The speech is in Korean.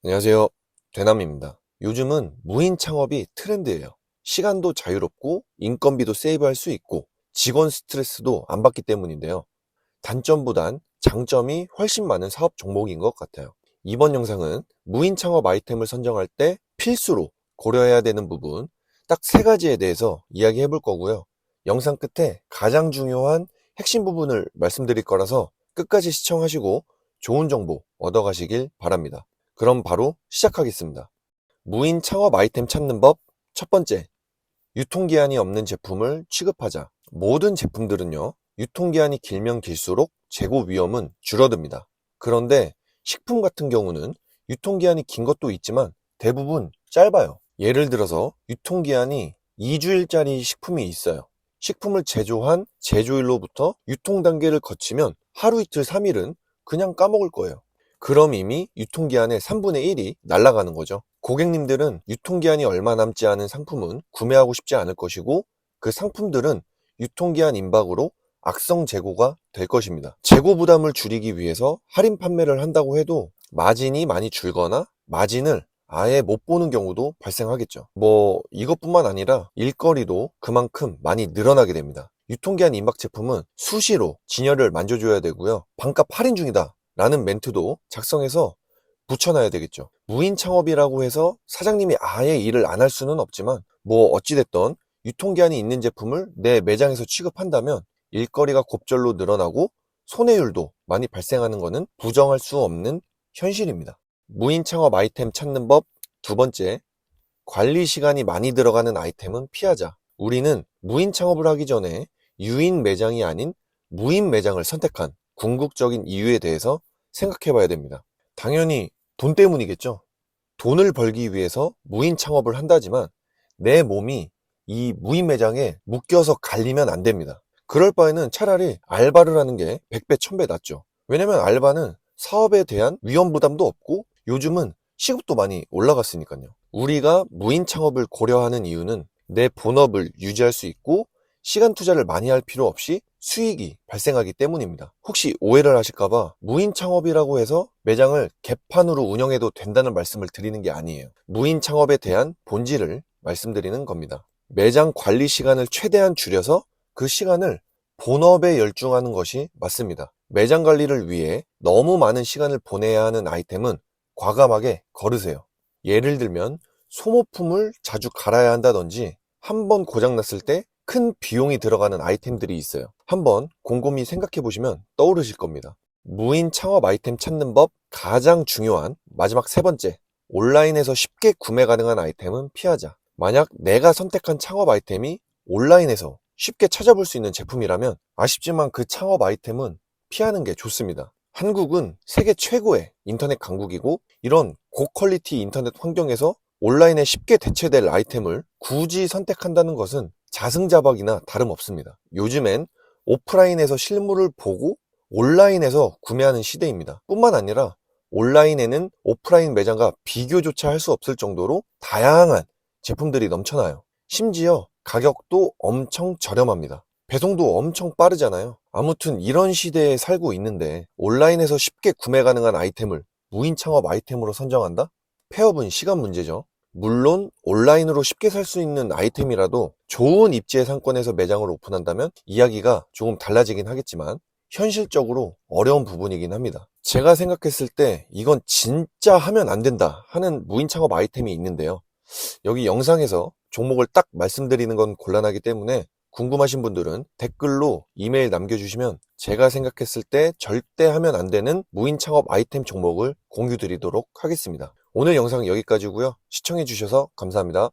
안녕하세요. 되남입니다. 요즘은 무인 창업이 트렌드예요. 시간도 자유롭고 인건비도 세이브할 수 있고 직원 스트레스도 안 받기 때문인데요. 단점보단 장점이 훨씬 많은 사업 종목인 것 같아요. 이번 영상은 무인 창업 아이템을 선정할 때 필수로 고려해야 되는 부분 딱 세 가지에 대해서 이야기해 볼 거고요. 영상 끝에 가장 중요한 핵심 부분을 말씀드릴 거라서 끝까지 시청하시고 좋은 정보 얻어가시길 바랍니다. 그럼 바로 시작하겠습니다. 무인 창업 아이템 찾는 법 첫 번째, 유통기한이 없는 제품을 취급하자. 모든 제품들은요, 유통기한이 길면 길수록 재고 위험은 줄어듭니다. 그런데 식품 같은 경우는 유통기한이 긴 것도 있지만 대부분 짧아요. 예를 들어서 유통기한이 2주일짜리 식품이 있어요. 식품을 제조한 제조일로부터 유통 단계를 거치면 하루 이틀 3일은 그냥 까먹을 거예요. 그럼 이미 유통기한의 3분의 1이 날아가는 거죠. 고객님들은 유통기한이 얼마 남지 않은 상품은 구매하고 싶지 않을 것이고 그 상품들은 유통기한 임박으로 악성 재고가 될 것입니다. 재고 부담을 줄이기 위해서 할인 판매를 한다고 해도 마진이 많이 줄거나 마진을 아예 못 보는 경우도 발생하겠죠. 이것뿐만 아니라 일거리도 그만큼 많이 늘어나게 됩니다. 유통기한 임박 제품은 수시로 진열을 만져줘야 되고요. 반값 할인 중이다 라는 멘트도 작성해서 붙여놔야 되겠죠. 무인 창업이라고 해서 사장님이 아예 일을 안 할 수는 없지만 어찌됐던 유통기한이 있는 제품을 내 매장에서 취급한다면 일거리가 곱절로 늘어나고 손해율도 많이 발생하는 것은 부정할 수 없는 현실입니다. 무인 창업 아이템 찾는 법 두 번째, 관리 시간이 많이 들어가는 아이템은 피하자. 우리는 무인 창업을 하기 전에 유인 매장이 아닌 무인 매장을 선택한 궁극적인 이유에 대해서 생각해 봐야 됩니다. 당연히 돈 때문이겠죠. 돈을 벌기 위해서 무인 창업을 한다지만 내 몸이 이 무인 매장에 묶여서 갈리면 안 됩니다. 그럴 바에는 차라리 알바를 하는 게 100배, 1000배 낫죠. 왜냐면 알바는 사업에 대한 위험 부담도 없고 요즘은 시급도 많이 올라갔으니까요. 우리가 무인 창업을 고려하는 이유는 내 본업을 유지할 수 있고 시간 투자를 많이 할 필요 없이 수익이 발생하기 때문입니다. 혹시 오해를 하실까봐 무인 창업이라고 해서 매장을 개판으로 운영해도 된다는 말씀을 드리는 게 아니에요. 무인 창업에 대한 본질을 말씀드리는 겁니다. 매장 관리 시간을 최대한 줄여서 그 시간을 본업에 열중하는 것이 맞습니다. 매장 관리를 위해 너무 많은 시간을 보내야 하는 아이템은 과감하게 거르세요. 예를 들면 소모품을 자주 갈아야 한다든지 한번 고장났을 때 큰 비용이 들어가는 아이템들이 있어요. 한번 곰곰이 생각해 보시면 떠오르실 겁니다. 무인 창업 아이템 찾는 법 가장 중요한 마지막 세 번째, 온라인에서 쉽게 구매 가능한 아이템은 피하자. 만약 내가 선택한 창업 아이템이 온라인에서 쉽게 찾아볼 수 있는 제품이라면 아쉽지만 그 창업 아이템은 피하는 게 좋습니다. 한국은 세계 최고의 인터넷 강국이고 이런 고퀄리티 인터넷 환경에서 온라인에 쉽게 대체될 아이템을 굳이 선택한다는 것은 자승자박이나 다름없습니다. 요즘엔 오프라인에서 실물을 보고 온라인에서 구매하는 시대입니다. 뿐만 아니라 온라인에는 오프라인 매장과 비교조차 할 수 없을 정도로 다양한 제품들이 넘쳐나요. 심지어 가격도 엄청 저렴합니다. 배송도 엄청 빠르잖아요. 아무튼 이런 시대에 살고 있는데 온라인에서 쉽게 구매 가능한 아이템을 무인 창업 아이템으로 선정한다? 폐업은 시간 문제죠. 물론 온라인으로 쉽게 살 수 있는 아이템이라도 좋은 입지의 상권에서 매장을 오픈한다면 이야기가 조금 달라지긴 하겠지만 현실적으로 어려운 부분이긴 합니다. 제가 생각했을 때 이건 진짜 하면 안 된다 하는 무인 창업 아이템이 있는데요. 여기 영상에서 종목을 딱 말씀드리는 건 곤란하기 때문에 궁금하신 분들은 댓글로 이메일 남겨주시면 제가 생각했을 때 절대 하면 안 되는 무인 창업 아이템 종목을 공유 드리도록 하겠습니다. 오늘 영상은 여기까지고요. 시청해 주셔서 감사합니다.